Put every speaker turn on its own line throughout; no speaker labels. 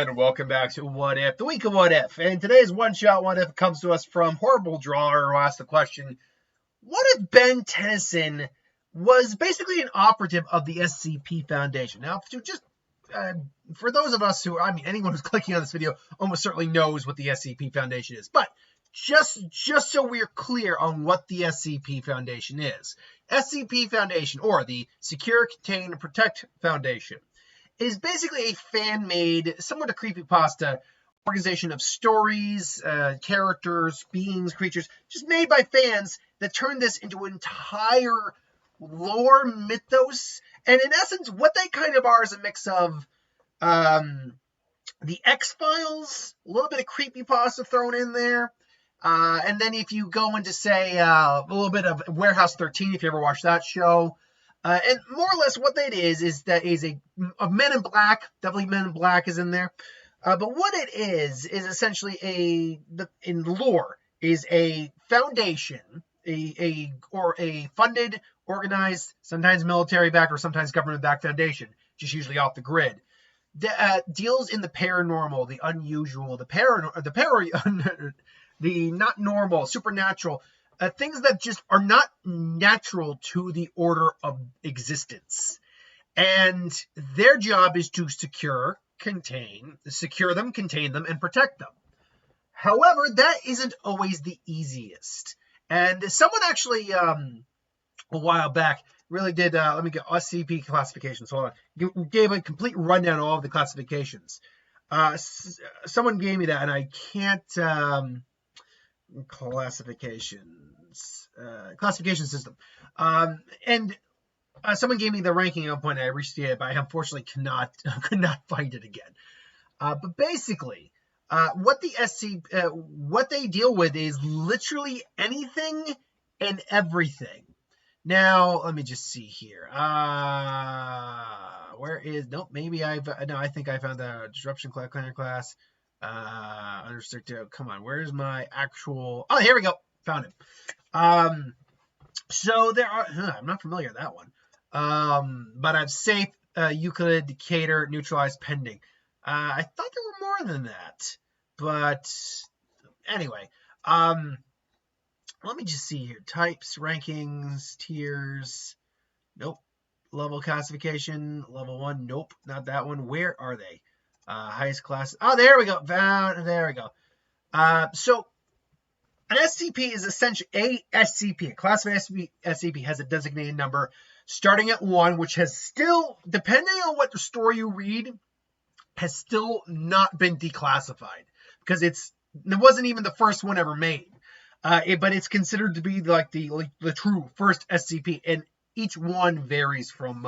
And welcome back to What If, the week of What If. And today's one-shot What If comes to us from Horrible Drawer, who asked the question, what if Ben Tennyson was basically an operative of the SCP Foundation? Now, for those of us anyone who's clicking on this video almost certainly knows what the SCP Foundation is. But just so we're clear on what the SCP Foundation is. SCP Foundation, or the Secure, Contain, and Protect Foundation, is basically a fan-made, somewhat a creepypasta organization of stories, characters, beings, creatures, just made by fans that turn this into an entire lore mythos. And in essence, what they kind of are is a mix of the X-Files, a little bit of creepypasta thrown in there, and then if you go into, say, a little bit of Warehouse 13, if you ever watched that show, and more or less what that is that is a Men in Black. Definitely Men in Black is in there. But what it is essentially in lore, is a foundation, a funded, organized, sometimes military-backed or sometimes government-backed foundation, just usually off the grid, that deals in the paranormal, the unusual, the not normal, supernatural, things that just are not natural to the order of existence. And their job is to secure them, contain them, and protect them. However, that isn't always the easiest. And someone actually, a while back, really did, let me get SCP classifications, hold on, gave a complete rundown of all of the classifications. Someone gave me that, and I can't, classification system. And someone gave me the ranking at one point. I reached it, but I unfortunately could not find it again. But basically, what they deal with is literally anything and everything. Now, let me just see here. I think I found the disruption class. Unrestricted. Come on, where's my actual? Oh, here we go. Found it. So there are. I'm not familiar with that one. But I've safe, Euclid, Keter, neutralized, pending. I thought there were more than that, but anyway. Let me just see here. Types, rankings, tiers. Nope. Level classification. Level 1. Nope. Not that one. Where are they? Highest class. Oh, there we go. There we go. So an SCP is essentially a SCP. A class of SCP has a designated number starting at 1, which has still, depending on what the story you read, has still not been declassified because it wasn't even the first one ever made. But it's considered to be like the true first SCP, and each one varies from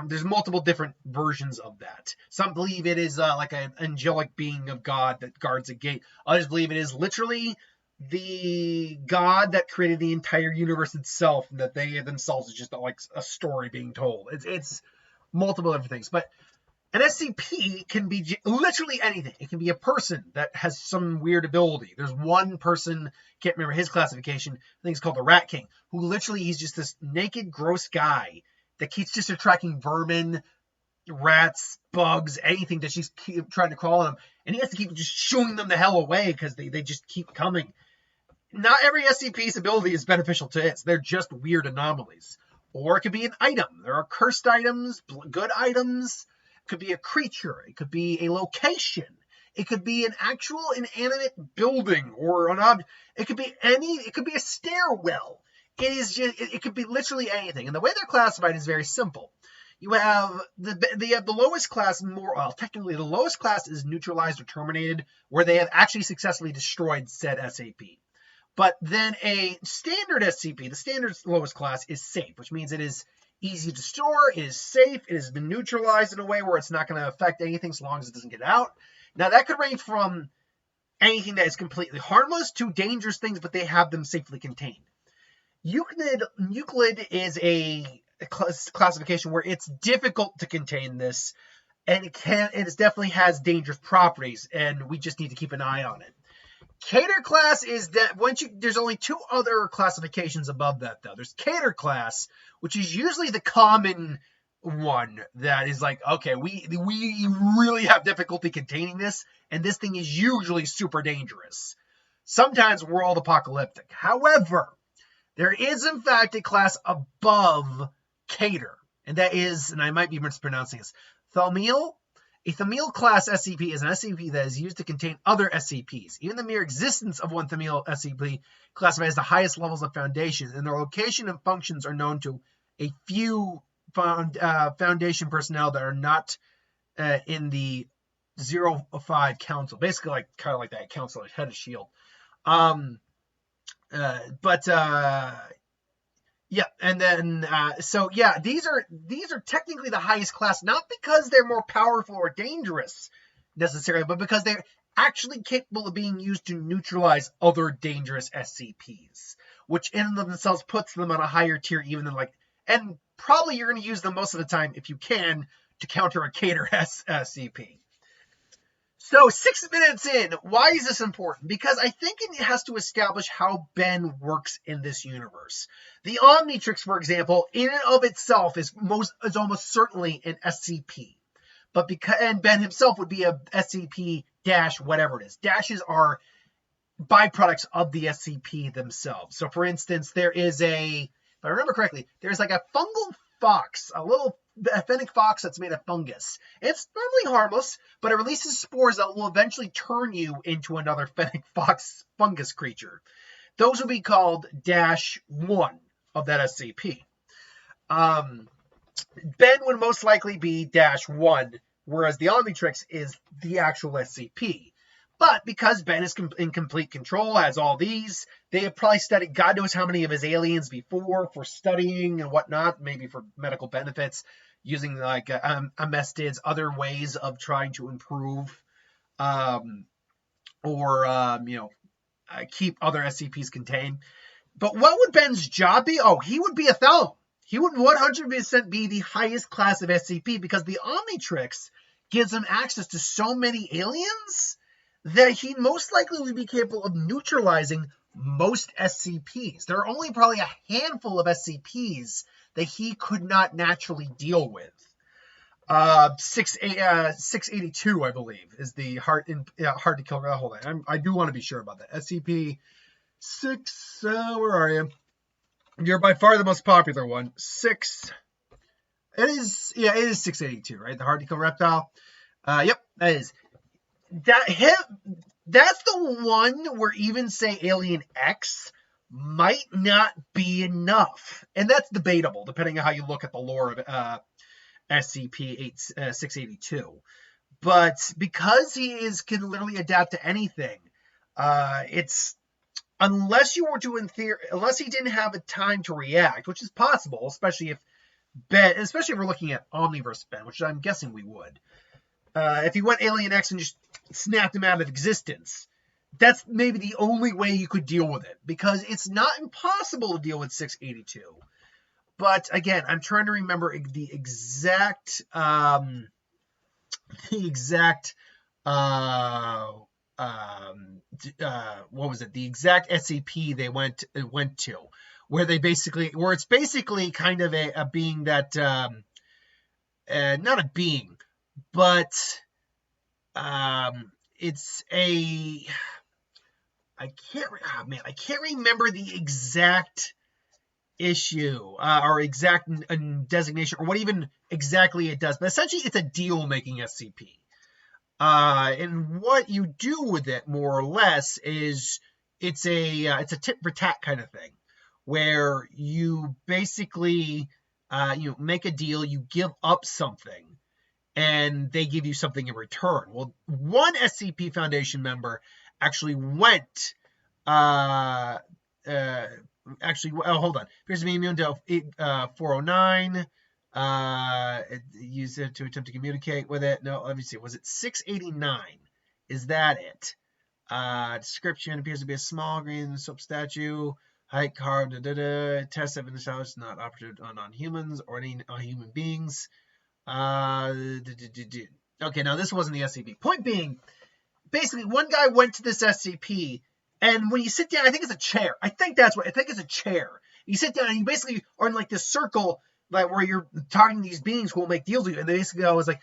there's multiple different versions of that. Some believe it is like an angelic being of God that guards a gate. Others believe it is literally the God that created the entire universe itself, and that they themselves is just like a story being told. It's multiple different things. But an SCP can be literally anything. It can be a person that has some weird ability. There's one person, can't remember his classification, I think it's called the Rat King, who literally, he's just this naked, gross guy that keeps just attracting vermin, rats, bugs, anything that she's trying to crawl on him. And he has to keep just shooing them the hell away because they just keep coming. Not every SCP's ability is beneficial to it. They're just weird anomalies. Or it could be an item. There are cursed items, good items. It could be a creature. It could be a location. It could be an actual inanimate building or an object. It could be a stairwell. It could be literally anything. And the way they're classified is very simple. You have the lowest class, technically the lowest class is neutralized or terminated, where they have actually successfully destroyed said SCP. But then a standard SCP, the standard lowest class, is safe, which means it is easy to store, it is safe, it has been neutralized in a way where it's not going to affect anything so long as it doesn't get out. Now, that could range from anything that is completely harmless to dangerous things, but they have them safely contained. Euclid is a classification where it's difficult to contain this, and it definitely has dangerous properties, and we just need to keep an eye on it. Keter class is that there's only two other classifications above that, though. There's Keter class, which is usually the common one that is like, okay, we really have difficulty containing this, and this thing is usually super dangerous. Sometimes world apocalyptic. However, there is in fact a class above Keter, and that is, and I might be mispronouncing this, Thamiel. A Thamiel class SCP is an SCP that is used to contain other SCPs. Even the mere existence of one Thamiel SCP classified as the highest levels of Foundation, and their location and functions are known to a few Foundation personnel that are not in the 05 Council. Basically, like kind of like that council, like head of S.H.I.E.L.D. Yeah, and then so yeah, these are technically the highest class, not because they're more powerful or dangerous necessarily, but because they're actually capable of being used to neutralize other dangerous SCPs, which in and of themselves puts them on a higher tier even than like, and probably you're going to use them most of the time if you can to counter a Keter SCP. So 6 minutes in, why is this important? Because I think it has to establish how Ben works in this universe. The Omnitrix, for example, in and of itself is almost certainly an SCP. And Ben himself would be a SCP dash whatever it is. Dashes are byproducts of the SCP themselves. So for instance, there is if I remember correctly, there's like a fungal fox, a little fennec fox that's made of fungus. It's normally harmless, but it releases spores that will eventually turn you into another fennec fox fungus creature. Those will be called -1 of that SCP. Ben would most likely be -1, whereas the Omnitrix is the actual SCP. But because Ben is in complete control, has all these, they have probably studied God knows how many of his aliens before for studying and whatnot, maybe for medical benefits, using like amestids, other ways of trying to improve keep other SCPs contained. But what would Ben's job be? Oh, he would be a Thalum. He would 100% be the highest class of SCP because the Omnitrix gives him access to so many aliens that he most likely would be capable of neutralizing most SCPs. There are only probably a handful of SCPs that he could not naturally deal with. 682, I believe, is the hard to kill. Hold on, I do want to be sure about that. SCP 6. Where are you? You're by far the most popular one. 6. It is 682, right? The hard to kill reptile. Yep, that is. That's the one where even say Alien X might not be enough, and that's debatable depending on how you look at the lore of SCP-682. But because he can literally adapt to anything, it's unless he didn't have a time to react, which is possible, especially if we're looking at Omniverse Ben, which I'm guessing we would. If he went Alien X and just snapped him out of existence, that's maybe the only way you could deal with it, because it's not impossible to deal with 682. But again, I'm trying to remember the exact SCP they went to, where it's basically kind of a being that not a being, but it's a I can't remember the exact issue or exact designation or what even exactly it does, but essentially it's a deal-making SCP. And what you do with it, more or less, is it's a tit for tat kind of thing, where you basically make a deal, you give up something, and they give you something in return. Well, one SCP Foundation member actually went. Hold on. Appears to be immune to 409. Use it to attempt to communicate with it. No, let me see. Was it 689? Is that it? Description appears to be a small green soap statue. Height carved. Test of the house not operative on non-humans or any non-human beings. Okay, now this wasn't the SCP. Point being, basically, one guy went to this SCP, and when you sit down, I think it's a chair. I think it's a chair. You sit down, and you basically are in like this circle like where you're talking to these beings who will make deals with you, and they basically go, like,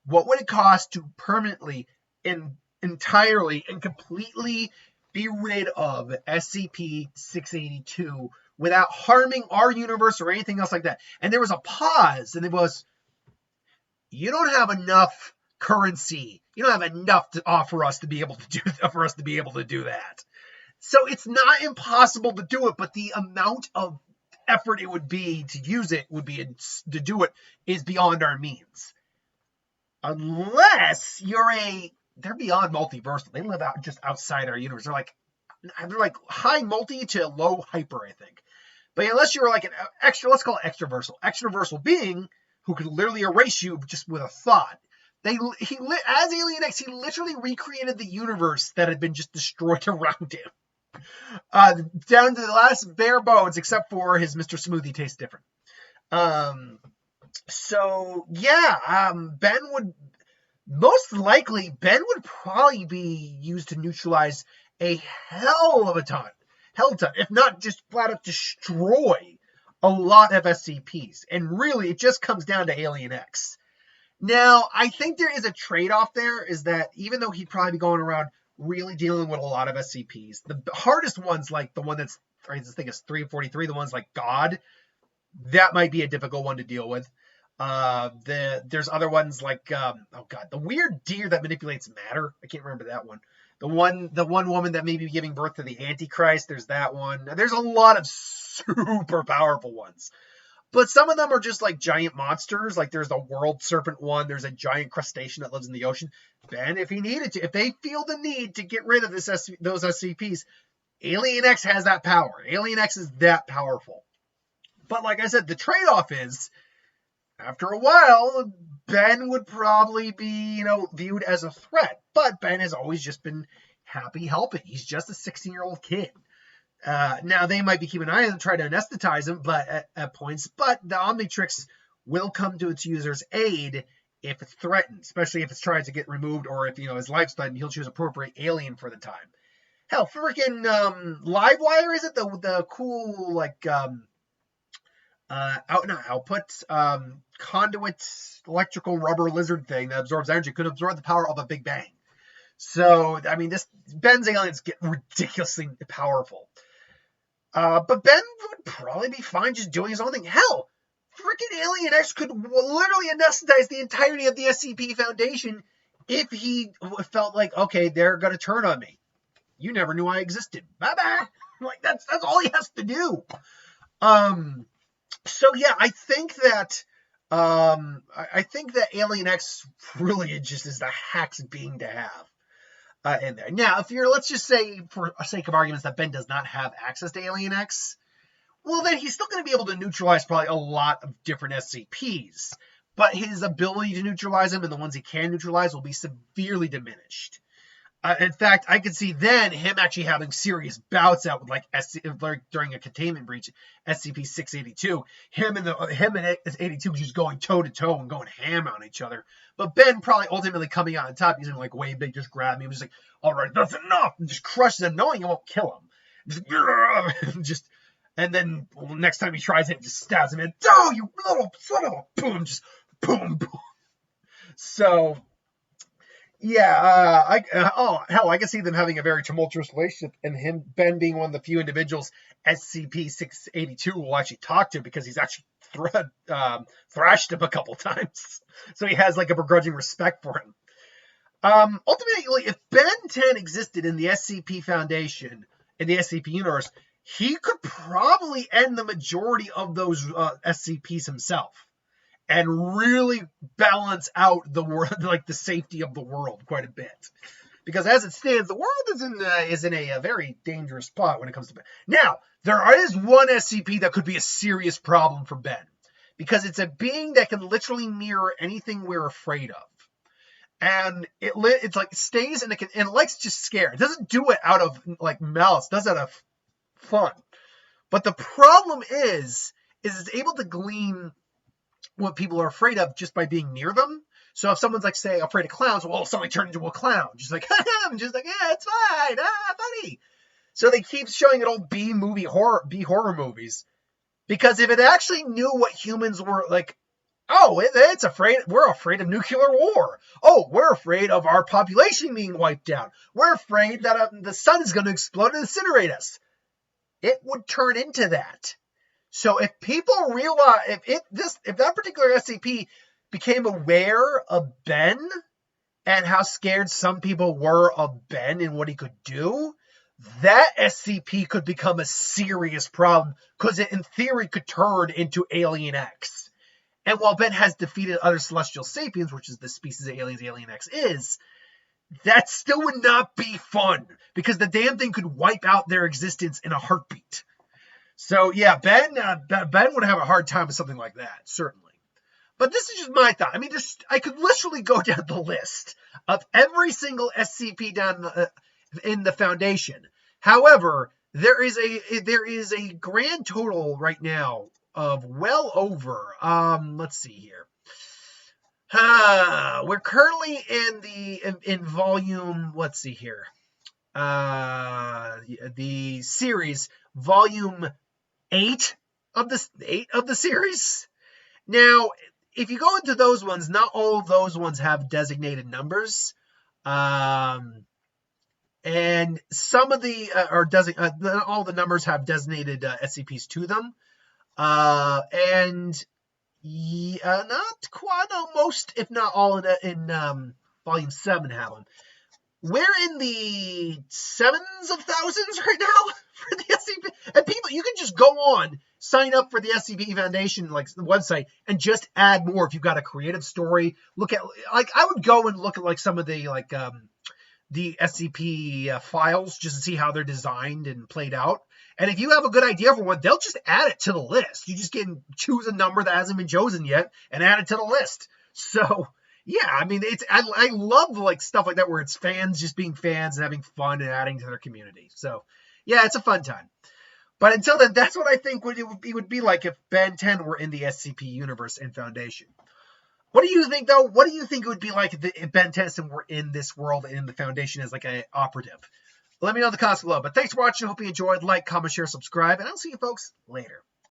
what would it cost to permanently and entirely and completely be rid of SCP-682 without harming our universe or anything else like that? And there was a pause, and it was, you don't have enough currency. You don't have enough to offer us to be able to do that. So it's not impossible to do it, but the amount of effort it would be to use it to do it is beyond our means. Unless they're beyond multiversal. They live out just outside our universe. They're like high multi to low hyper, I think. But unless you're like an let's call it extraversal being who could literally erase you just with a thought. As Alien X, he literally recreated the universe that had been just destroyed around him. Down to the last bare bones, except for his Mr. Smoothie tastes different. So yeah, Ben would probably be used to neutralize a hell of a ton, if not just flat out destroy a lot of SCPs. And really, it just comes down to Alien X. Now, I think there is a trade-off there, is that even though he'd probably be going around really dealing with a lot of SCPs, the hardest ones, like the one that's, I think it's 343, the ones like God, that might be a difficult one to deal with. There's other ones like, the weird deer that manipulates matter. I can't remember that one. The one woman that may be giving birth to the Antichrist, there's that one. There's a lot of super powerful ones. But some of them are just like giant monsters. Like there's the world serpent one. There's a giant crustacean that lives in the ocean. Ben, if he needed to, if they feel the need to get rid of those SCPs, Alien X has that power. Alien X is that powerful. But like I said, the trade-off is, after a while, Ben would probably be, viewed as a threat. But Ben has always just been happy helping. He's just a 16-year-old kid. Now, they might be keeping an eye on him and try to anesthetize him at points, but the Omnitrix will come to its user's aid if it's threatened, especially if it's trying to get removed, or if, his life's threatened, he'll choose appropriate alien for the time. Hell, freaking Livewire, is it? The cool, like, conduit electrical rubber lizard thing that absorbs energy could absorb the power of a Big Bang. So, I mean, Ben's aliens get ridiculously powerful. But Ben would probably be fine just doing his own thing. Hell, freaking Alien X could literally anesthetize the entirety of the SCP Foundation if he felt like, okay, they're going to turn on me. You never knew I existed. Bye-bye. Like, that's all he has to do. So, yeah, I think that Alien X really just is the hacks being to have. In there. Now, let's just say, for sake of arguments, that Ben does not have access to Alien X, well, then he's still going to be able to neutralize probably a lot of different SCPs, but his ability to neutralize them and the ones he can neutralize will be severely diminished. In fact, I could see then him actually having serious bouts out with during a containment breach, SCP-682. Him and 82 just going toe to toe and going ham on each other. But Ben probably ultimately coming out on top using like way big, just grab me and just like, all right, that's enough, and just crushes him, knowing it won't kill him. And then next time he tries it, just stabs him in. Oh, you little son of a boom, just boom, boom. So. Yeah, I can see them having a very tumultuous relationship, and Ben being one of the few individuals SCP-682 will actually talk to, because he's actually thrashed him a couple times. So he has like a begrudging respect for him. Ultimately, if Ben 10 existed in the SCP Foundation, in the SCP universe, he could probably end the majority of those SCPs himself. And really balance out the world, like the safety of the world, quite a bit, because as it stands, the world is in a very dangerous spot when it comes to Ben. Now, there is one SCP that could be a serious problem for Ben, because it's a being that can literally mirror anything we're afraid of, and it's like stays and it likes to just scare. It doesn't do it out of like malice, it does it out of fun. But the problem is it's able to glean what people are afraid of just by being near them. So if someone's like, say, afraid of clowns, well, somebody turned into a clown. Just like, I'm just like, yeah, it's fine. Funny. So they keep showing it old B horror movies. Because if it actually knew what humans were like, oh, we're afraid of nuclear war. Oh, we're afraid of our population being wiped out. We're afraid that the sun is going to explode and incinerate us. It would turn into that. So if people realize, if that particular SCP became aware of Ben and how scared some people were of Ben and what he could do, that SCP could become a serious problem because it, in theory, could turn into Alien X. And while Ben has defeated other celestial sapiens, which is the species of aliens Alien X is, that still would not be fun because the damn thing could wipe out their existence in a heartbeat. So yeah, Ben would have a hard time with something like that, certainly. But this is just my thought. I mean, I could literally go down the list of every single SCP down in the Foundation. However, there is a grand total right now of well over. Let's see here. We're currently in volume. Let's see here. The series volume 8 of the series. Now, if you go into those ones, not all of those ones have designated numbers. And some of the all the numbers have designated SCPs to them. And not quite, most, if not all, in volume 7 have them. We're in the 7s of thousands right now for the SCP. And people, you can just go on, sign up for the SCP Foundation, like the website, and just add more if you've got a creative story. Look at, like, I would go and look at like some of the the SCP files just to see how they're designed and played out. And if you have a good idea for one, they'll just add it to the list. You just can choose a number that hasn't been chosen yet and add it to the list. So yeah, I mean, I love like stuff like that where it's fans just being fans and having fun and adding to their community. So yeah, it's a fun time. But until then, that's what I think it would be like if Ben 10 were in the SCP universe and Foundation. What do you think, though? What do you think it would be like if Ben 10 were in this world and in the Foundation as like an operative? Let me know in the comments below. But thanks for watching. I hope you enjoyed. Like, comment, share, subscribe. And I'll see you folks later.